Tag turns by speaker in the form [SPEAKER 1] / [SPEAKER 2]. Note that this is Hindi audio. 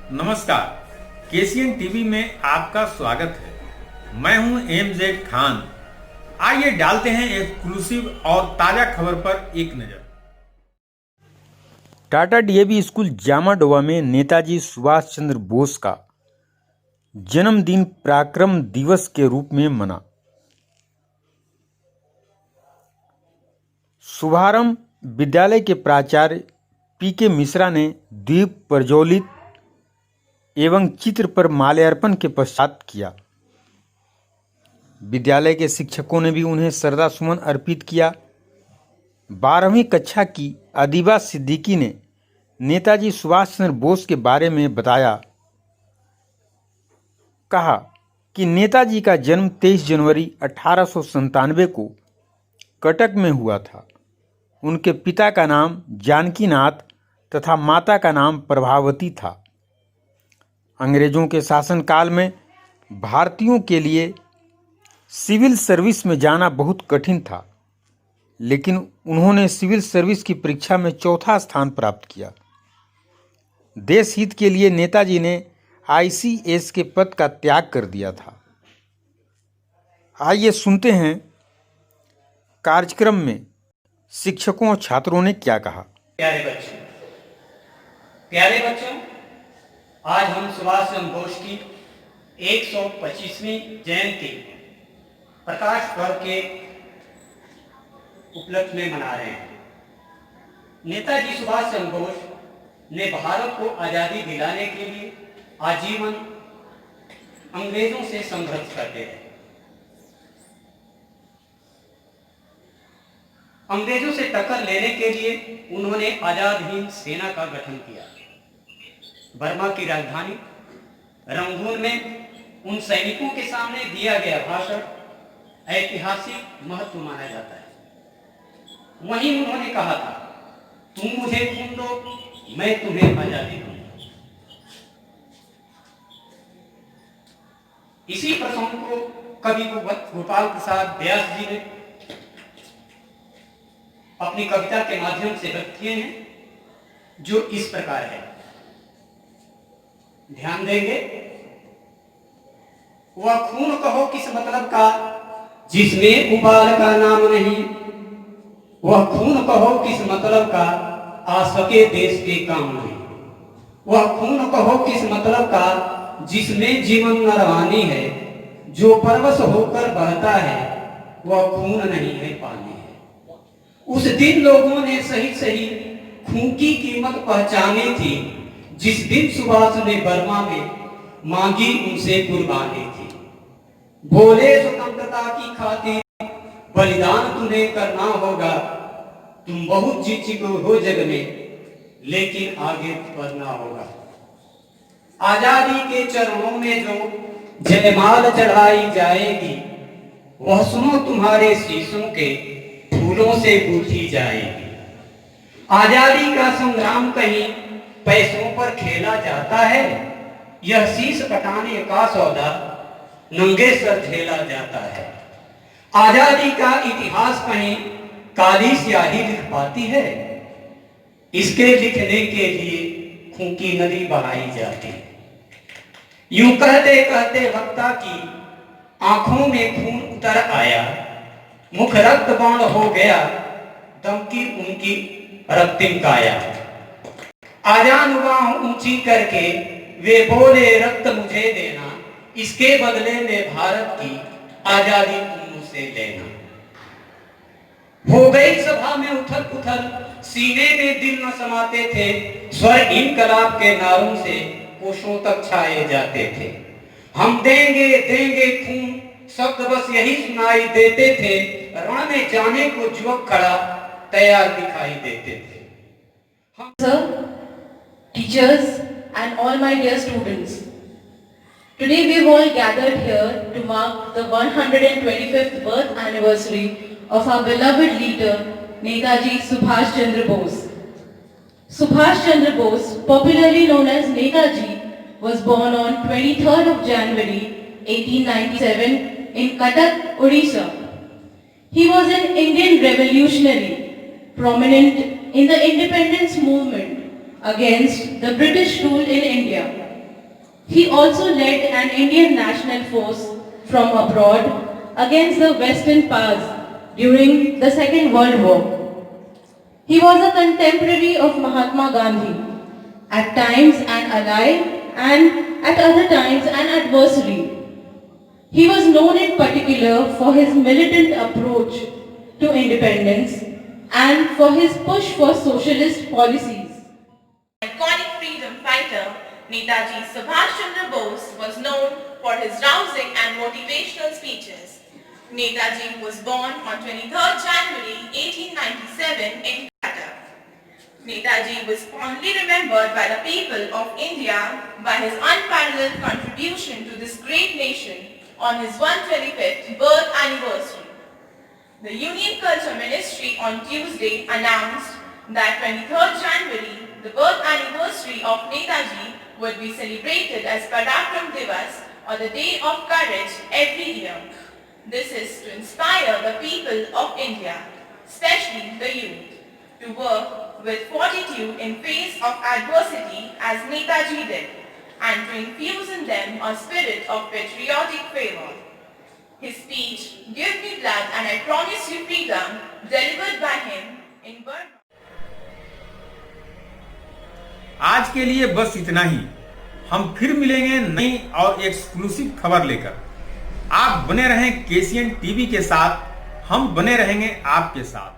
[SPEAKER 1] नमस्कार, केसीएन टीवी में आपका स्वागत है। मैं हूं एमजेड खान। आइए डालते हैं एक्सक्लूसिव और ताजा खबर पर एक नजर। टाटा डीएवी स्कूल जामाडोवा में नेताजी सुभाष चंद्र बोस का जन्मदिन पराक्रम दिवस के रूप में मना। शुभारंभ विद्यालय के प्राचार्य पीके मिश्रा ने दीप प्रज्वलित एवं चित्र पर माल्यार्पण के पश्चात किया। विद्यालय के शिक्षकों ने भी उन्हें श्रद्धा सुमन अर्पित किया। 12वीं कक्षा की अदीबा सिद्दीकी ने नेताजी सुभाष चंद्र बोस के बारे में बताया। कहा कि नेताजी का जन्म 23 जनवरी 1897 को कटक में हुआ था। उनके पिता का नाम जानकीनाथ तथा माता का नाम प्रभावती था। अंग्रेजों के शासनकाल में भारतीयों के लिए सिविल सर्विस में जाना बहुत कठिन था, लेकिन उन्होंने सिविल सर्विस की परीक्षा में चौथा स्थान प्राप्त किया। देश हित के लिए नेताजी ने आईसीएस के पद का त्याग कर दिया था। आइए सुनते हैं कार्यक्रम में शिक्षकों और छात्रों ने क्या कहा।
[SPEAKER 2] प्यारे बच्चों, आज हम सुभाष चंद्र बोस की 125वीं जयंती प्रकाश पर्व के उपलक्ष्य में मना रहे हैं। नेताजी सुभाष चंद्र बोस ने भारत को आजादी दिलाने के लिए आजीवन अंग्रेजों से संघर्ष करते रहे। अंग्रेजों से टक्कर लेने के लिए उन्होंने आजाद हिंद सेना का गठन किया। बर्मा की राजधानी रंगून में उन सैनिकों के सामने दिया गया भाषण ऐतिहासिक महत्व माना जाता है। वहीं उन्होंने कहा था, तुम मुझे खून दो, मैं तुम्हें आजादी दूंगा। इसी प्रसंग को कवि गोपाल प्रसाद व्यास जी ने अपनी कविता के माध्यम से व्यक्त किए हैं, जो इस प्रकार है। ध्यान देंगे। वह खून कहो किस मतलब का जिसमें उबाल का नाम नहीं, वह खून कहो किस मतलब का आ सके देश के काम नहीं, वह खून कहो किस मतलब का जिसमें जीवन नरवानी है, जो परवश होकर बहता है वह खून नहीं है पानी है। उस दिन लोगों ने सही सही खून की कीमत पहचानी थी, जिस दिन सुभाष ने बर्मा में मांगी उनसे कुर्बानी थी। बोले स्वतंत्रता की खातिर बलिदान तुम्हें करना होगा, तुम बहुत जी चुके हो जग में, लेकिन आगे बढ़ना होगा। आजादी के चरणों में जो जयमाल चढ़ाई जाएगी, वह सुनो तुम्हारे शीशों के फूलों से गूंथी जाएगी। आजादी का संग्राम कहीं पैसों पर खेला जाता है, यह शीश कटाने का सौदा नंगे सर झेला जाता है। आजादी का इतिहास कहीं काली स्याही लिख पाती है, इसके लिखने के लिए खून की नदी बहाई जाती है। यूं कहते कहते वक्ता की आंखों में खून उतर आया, मुख रक्त बाण हो गया, दम की उनकी रक्तिम काया। आजान बाह ऊंची करके वे बोले रक्त मुझे देना, इसके बदले में भारत की आजादी तुम मुझसे लेना। हो गई सभा में उथल पुथल, सीने में दिल न समाते थे, स्वर इनकलाब के नारों से कोशों तक छाए जाते थे। हम देंगे देंगे खून शब्द बस यही सुनाई देते थे, रण में जाने को युवक खड़ा तैयार दिखाई देते थे।
[SPEAKER 3] Sir, teachers and all my dear students, today we've all gathered here to mark the 125th birth anniversary of our beloved leader Netaji Subhash Chandra Bose. Subhash Chandra Bose, popularly known as Netaji, was born on 23rd of January 1897 in Cuttack, Odisha. He was an Indian revolutionary, prominent in the independence movement against the British rule in India. He also led an Indian national force from abroad against the Western powers during the Second World War. He was a contemporary of Mahatma Gandhi, at times an ally and at other times an adversary. He was known in particular for his militant approach to independence and for his push for socialist policies.
[SPEAKER 4] Iconic freedom fighter Netaji Subhash Chandra Bose was known for his rousing and motivational speeches. Netaji was born on 23rd January 1897 in Calcutta. Netaji was fondly remembered by the people of India by his unparalleled contribution to this great nation on his 125th birth anniversary. The Union Culture Ministry on Tuesday announced that 23rd January, the birth anniversary of Netaji, would be celebrated as Parakram Divas, or the Day of Courage, every year. This is to inspire the people of India, especially the youth, to work with fortitude in face of adversity as Netaji did, and to infuse in them a spirit of patriotic fervor. His speech, "Give me blood and I promise you freedom," delivered by him in Burma.
[SPEAKER 1] आज के लिए बस इतना ही। हम फिर मिलेंगे नई और एक्सक्लूसिव खबर लेकर। आप बने रहें KCN टीवी के साथ, हम बने रहेंगे आपके साथ।